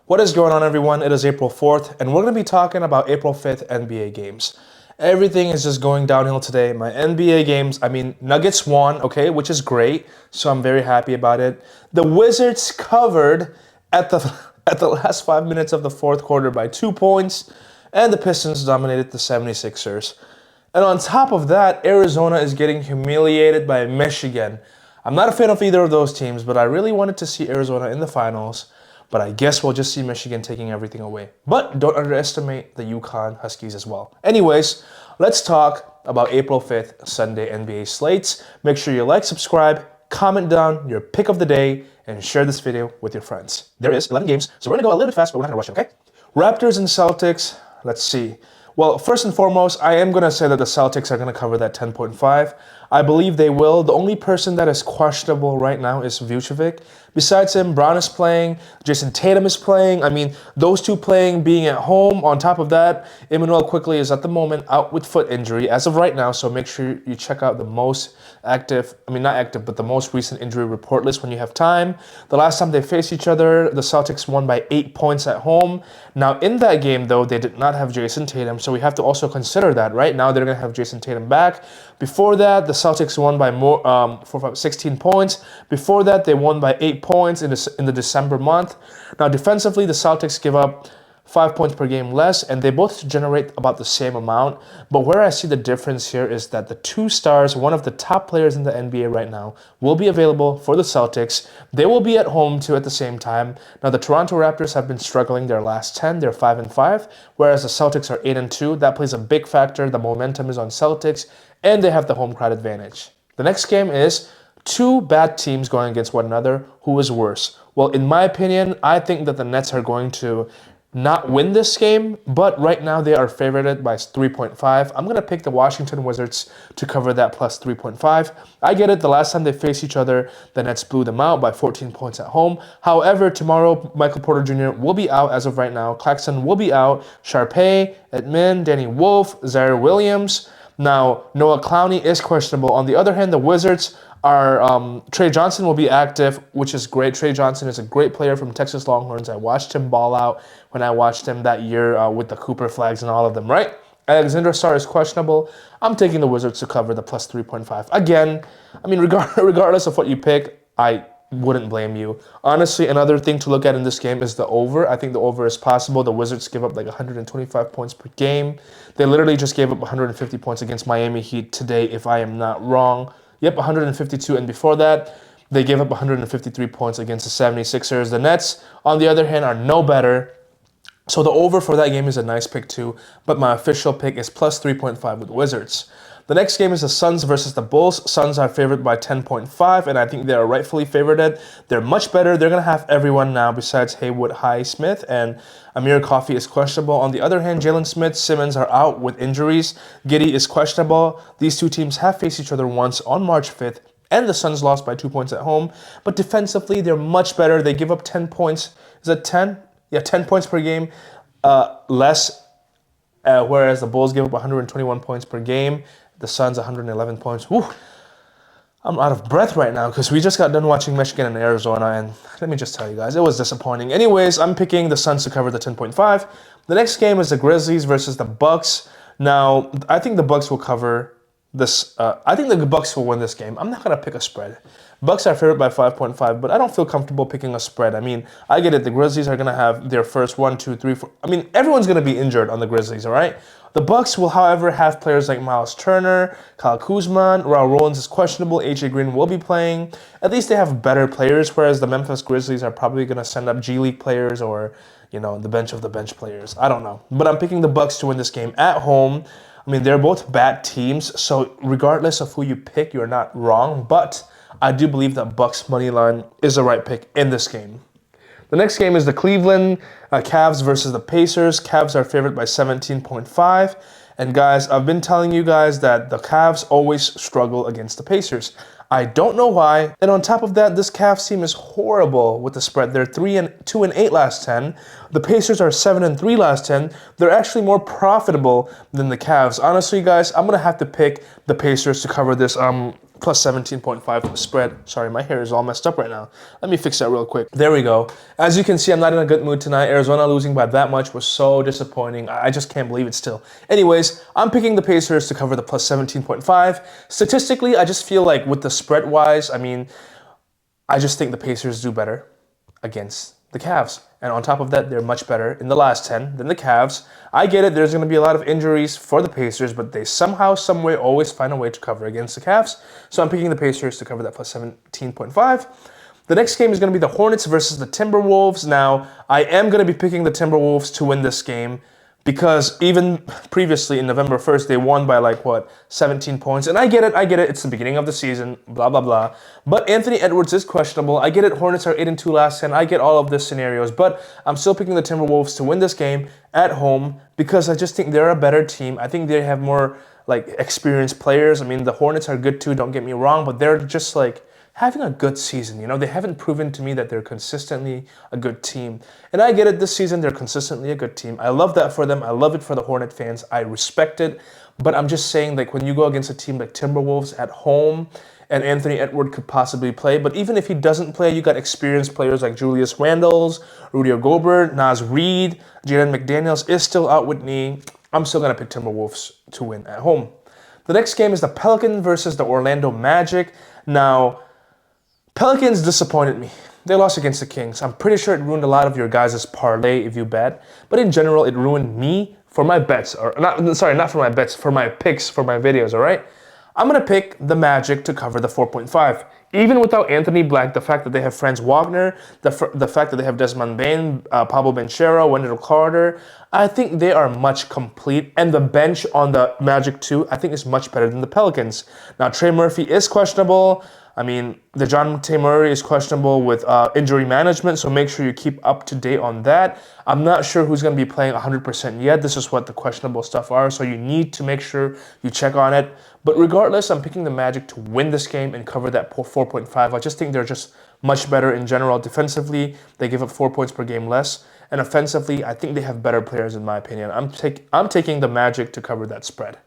What is going on, everyone? It is April 4th, and we're going to be talking about April 5th NBA games. Everything is just going downhill today. My NBA games, Nuggets won, okay, which is great, so I'm very happy about it. The Wizards covered at the at the last 5 minutes of the fourth quarter by 2 points, and the Pistons dominated the 76ers. And on top of that, Arizona is getting humiliated by Michigan. I'm not a fan of either of those teams, but I really wanted to see Arizona in the finals. But I guess we'll just see Michigan taking everything away. But don't underestimate the UConn Huskies as well. Anyways, let's talk about April 5th, Sunday NBA slates. Make sure you like, subscribe, comment down your pick of the day, and share this video with your friends. There is 11 games, so we're going to go a little bit fast, but we're not going to rush it, okay? Raptors and Celtics, let's see. Well, first and foremost, I am going to say that the Celtics are going to cover that 10.5. I believe they will. The only person that is questionable right now is Vucevic. Besides him, Brown is playing, Jason Tatum is playing. Those two playing, being at home. On top of that, Emmanuel Quickly is at the moment out with foot injury as of right now, so make sure you check out the most the most recent injury report list when you have time. The last time they faced each other, the Celtics won by 8 points at home. Now, in that game, though, they did not have Jason Tatum, so we have to also consider that. Right now, they're going to have Jason Tatum back. Before that, the Celtics won by 16 points. Before that, they won by 8 points in the December month. Now, defensively, the Celtics give up 5 points per game less, and they both generate about the same amount. But where I see the difference here is that the two stars, one of the top players in the NBA right now, will be available for the Celtics. They will be at home too at the same time. Now, the Toronto Raptors have been struggling their last 10. They're 5-5, whereas the Celtics are 8-2. That plays a big factor. The momentum is on Celtics, and they have the home crowd advantage. The next game is two bad teams going against one another. Who is worse? Well, in my opinion, I think that the Nets are going to not win this game, but right now they are favored by 3.5. I'm going to pick the Washington Wizards to cover that plus 3.5. I get it. The last time they faced each other, the Nets blew them out by 14 points at home. However, tomorrow, Michael Porter Jr. will be out as of right now. Claxton will be out. Sharpay, Edmond, Danny Wolf, Zaire Williams. Now, Noah Clowney is questionable. On the other hand, the Wizards are Trey Johnson will be active, which is great. Trey Johnson is a great player from Texas Longhorns. I watched him ball out when I watched him that year with the Cooper Flags and all of them, right? Alexander Sarr is questionable. I'm taking the Wizards to cover the plus 3.5. Again, regardless of what you pick, I wouldn't blame you. Honestly, another thing to look at in this game is the over. I think the over is possible. The Wizards give up like 125 points per game. They literally just gave up 150 points against Miami Heat today, if I am not wrong. Yep, 152, and before that, they gave up 153 points against the 76ers. The Nets, on the other hand, are no better. So the over for that game is a nice pick too, but my official pick is plus 3.5 with the Wizards. The next game is the Suns versus the Bulls. Suns are favored by 10.5, and I think they are rightfully favored. They're much better. They're going to have everyone now besides Haywood, Highsmith, and Amir Coffey is questionable. On the other hand, Jalen Smith, Simmons are out with injuries. Giddey is questionable. These two teams have faced each other once on March 5th, and the Suns lost by 2 points at home. But defensively, they're much better. They give up 10 points. Is that 10? Yeah, 10 points per game less, whereas the Bulls give up 121 points per game. The Suns 111 points. Whew. I'm out of breath right now because we just got done watching Michigan and Arizona, and let me just tell you guys, it was disappointing. Anyways, I'm picking the Suns to cover the 10.5. The next game is the Grizzlies versus the Bucks. Now, I think the Bucks will cover this. I think the Bucks will win this game. I'm not going to pick a spread. Bucks are favored by 5.5, but I don't feel comfortable picking a spread. I get it. The Grizzlies are going to have their first 1, 2, 3, 4. Everyone's going to be injured on the Grizzlies, all right? The Bucks will, however, have players like Miles Turner, Kyle Kuzma, Raul Rollins is questionable, AJ Green will be playing. At least they have better players, whereas the Memphis Grizzlies are probably going to send up G League players or, the bench of the bench players. I don't know. But I'm picking the Bucks to win this game at home. They're both bad teams, so regardless of who you pick, you're not wrong. But I do believe that Bucks money line is the right pick in this game. The next game is the Cleveland Cavs versus the Pacers. Cavs are favored by 17.5. And guys, I've been telling you guys that the Cavs always struggle against the Pacers. I don't know why. And on top of that, this Cavs team is horrible with the spread. They're 2-8 last 10. The Pacers are 7-3 last 10. They're actually more profitable than the Cavs. Honestly, guys, I'm gonna have to pick the Pacers to cover this plus 17.5 for the spread. Sorry, my hair is all messed up right now. Let me fix that real quick. There we go. As you can see, I'm not in a good mood tonight. Arizona losing by that much was so disappointing. I just can't believe it still. Anyways, I'm picking the Pacers to cover the plus 17.5. Statistically, I just feel like with the spread-wise, I mean, I just think the Pacers do better against the Cavs. And on top of that, they're much better in the last 10 than the Cavs. I get it, there's going to be a lot of injuries for the Pacers, but they somehow, someway always find a way to cover against the Cavs. So I'm picking the Pacers to cover that plus 17.5. The next game is going to be the Hornets versus the Timberwolves. Now, I am going to be picking the Timberwolves to win this game because even previously in November 1st, they won by 17 points. And I get it, it's the beginning of the season, blah, blah, blah. But Anthony Edwards is questionable. I get it, Hornets are 8-2 last 10. I get all of these scenarios, but I'm still picking the Timberwolves to win this game at home because I just think they're a better team. I think they have more experienced players. I mean, the Hornets are good too, don't get me wrong, but they're just having a good season. You know, they haven't proven to me that they're consistently a good team. And I get it, this season they're consistently a good team. I love that for them. I love it for the Hornet fans. I respect it. But I'm just saying, when you go against a team like Timberwolves at home, and Anthony Edwards could possibly play, but even if he doesn't play, you got experienced players like Julius Randle, Rudy Gobert, Naz Reid, Jaden McDaniels is still out with knee. I'm still going to pick Timberwolves to win at home. The next game is the Pelicans versus the Orlando Magic. Now, Pelicans disappointed me. They lost against the Kings. I'm pretty sure it ruined a lot of your guys' parlay if you bet. But in general, it ruined me for my bets. Not for my bets, for my picks, for my videos, all right? I'm going to pick the Magic to cover the 4.5. Even without Anthony Black, the fact that they have Franz Wagner, the fact that they have Desmond Bane, Pablo Banchero, Wendell Carter, I think they are much complete. And the bench on the Magic too, I think is much better than the Pelicans. Now, Trey Murphy is questionable. I mean, DeJounte Murray is questionable with injury management, so make sure you keep up to date on that. I'm not sure who's going to be playing 100% yet. This is what the questionable stuff are, so you need to make sure you check on it. But regardless, I'm picking the Magic to win this game and cover that 4.5. I just think they're just much better in general. Defensively, they give up 4 points per game less. And offensively, I think they have better players in my opinion. I'm taking the Magic to cover that spread.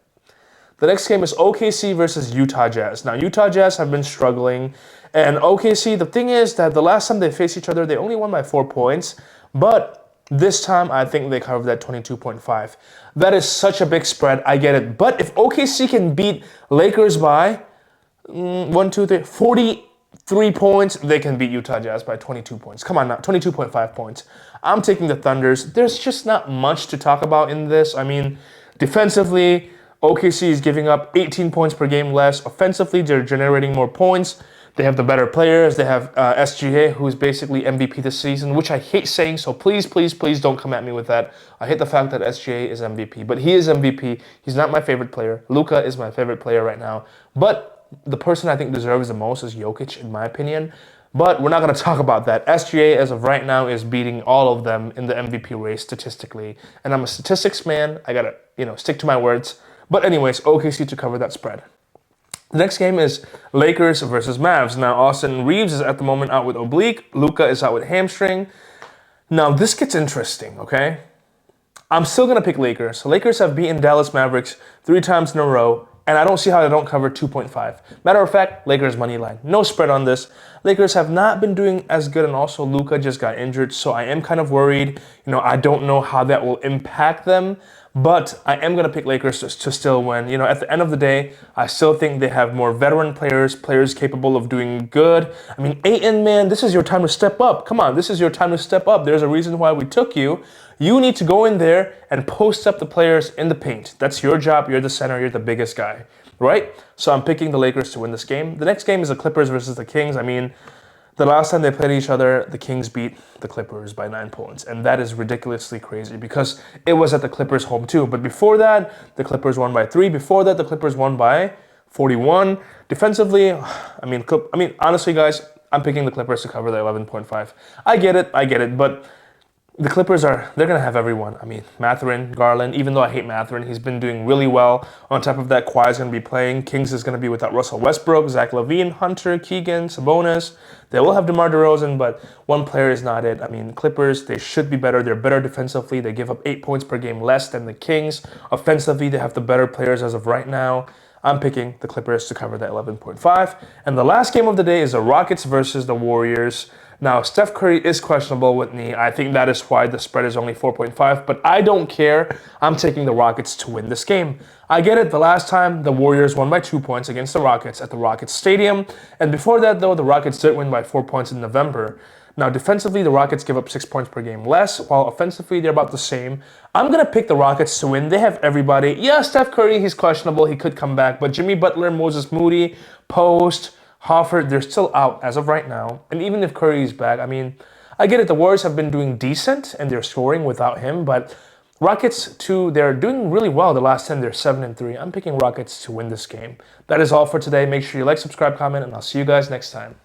The next game is OKC versus Utah Jazz. Now, Utah Jazz have been struggling, and OKC, the thing is that the last time they faced each other, they only won by 4 points, but this time, I think they covered that 22.5. That is such a big spread, I get it, but if OKC can beat Lakers by 43 points, they can beat Utah Jazz by 22 points. Come on now, 22.5 points. I'm taking the Thunders. There's just not much to talk about in this. I mean, defensively, OKC is giving up 18 points per game less. Offensively, they're generating more points. They have the better players. They have SGA, who is basically MVP this season, which I hate saying, so please, please, please don't come at me with that. I hate the fact that SGA is MVP, but he is MVP. He's not my favorite player. Luka is my favorite player right now. But the person I think deserves the most is Jokic, in my opinion. But we're not going to talk about that. SGA, as of right now, is beating all of them in the MVP race statistically. And I'm a statistics man. I got to, stick to my words. But anyways, OKC to cover that spread. The next game is Lakers versus Mavs. Now, Austin Reeves is at the moment out with oblique. Luka is out with hamstring. Now, this gets interesting, okay? I'm still going to pick Lakers. Lakers have beaten Dallas Mavericks 3 times in a row, and I don't see how they don't cover 2.5. Matter of fact, Lakers money line. No spread on this. Lakers have not been doing as good, and also Luka just got injured, so I am kind of worried. I don't know how that will impact them. But I am going to pick Lakers to still win. At the end of the day, I still think they have more veteran players capable of doing good. I mean, Ayton, man, this is your time to step up. Come on, this is your time to step up. There's a reason why we took you. You need to go in there and post up the players in the paint. That's your job. You're the center. You're the biggest guy, right? So I'm picking the Lakers to win this game. The next game is the Clippers versus the Kings. I mean, the last time they played each other, the Kings beat the Clippers by 9 points. And that is ridiculously crazy because it was at the Clippers' home too. But before that, the Clippers won by 3. Before that, the Clippers won by 41. Defensively, I mean, honestly, guys, I'm picking the Clippers to cover the 11.5. I get it, but the Clippers they're going to have everyone. I mean, Mathurin, Garland, even though I hate Mathurin, he's been doing really well. On top of that, Kawhi is going to be playing. Kings is going to be without Russell Westbrook, Zach LaVine, Hunter, Keegan, Sabonis. They will have DeMar DeRozan, but one player is not it. I mean, Clippers, they should be better. They're better defensively. They give up 8 points per game less than the Kings. Offensively, they have the better players as of right now. I'm picking the Clippers to cover that 11.5. And the last game of the day is the Rockets versus the Warriors. Now, Steph Curry is questionable with knee. I think that is why the spread is only 4.5, but I don't care. I'm taking the Rockets to win this game. I get it, the last time the Warriors won by 2 points against the Rockets at the Rockets Stadium. And before that, though, the Rockets did win by 4 points in November. Now, defensively, the Rockets give up 6 points per game less, while offensively, they're about the same. I'm going to pick the Rockets to win. They have everybody. Yeah, Steph Curry, he's questionable. He could come back. But Jimmy Butler, Moses Moody, Post, Hofford, they're still out as of right now. And even if Curry is back, I mean, I get it. The Warriors have been doing decent, and they're scoring without him. But Rockets, too, they're doing really well. The last 10, they're 7-3. I'm picking Rockets to win this game. That is all for today. Make sure you like, subscribe, comment, and I'll see you guys next time.